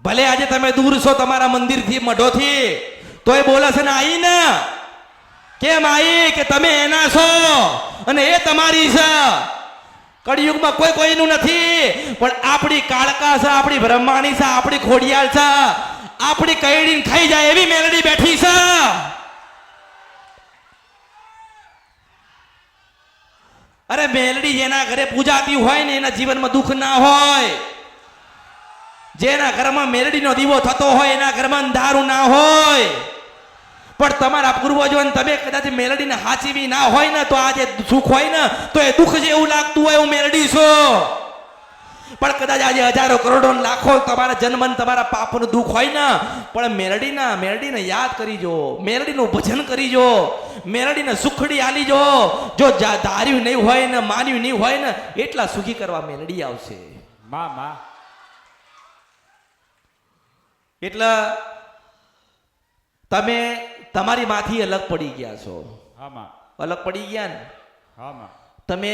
ભલે આજે તમે દૂર છો તમારા મંદિરથી મઢોથી, તોય બોલે છે ને આઈ ને કેમ આઈ કે તમે એના છો અને એ તમારી છે. કળિયુગમાં કોઈ કોઈનું નથી, પણ આપણી કાળકા છે, આપણી બ્રહ્માણી છે, આપણી ખોડિયાલ છે, આપણી કઈડીને ખાઈ જાય એવી મેલડી બેઠી છે. અરે મેલડી જેના ઘરે પૂજાતી હોય ને એના જીવનમાં દુઃખ ના હોય. જેના ઘરમાં મેલડીનો દીવો થતો હોય એના ઘરમાં અંધારું ના હોય. પણ તમારા પૂર્વજોને તમે કદાચ મેલડીને હાચવી ના હોય ને તો આજે સુખ હોય ને તો એ દુઃખ જેવું લાગતું હોય હું મેલડી છું. પણ કદાચ આજે હજારો કરોડો લાખો તમારા જન્મ તમારા પાપનું દુઃખ હોય ને પણ મેલડીને યાદ કરીજો, મેલડીનું ભજન કરીજો, મેલડીને સુખડી આલીજો. જો ધાર્યું નહીં હોય ને માન્યું નહીં હોય ને એટલા સુખી કરવા મેલડી આવશે. માં એટલે તમે તમારી માંથી અલગ પડી ગયા છો. હા માં અલગ પડી ગયા ને હા માં તમે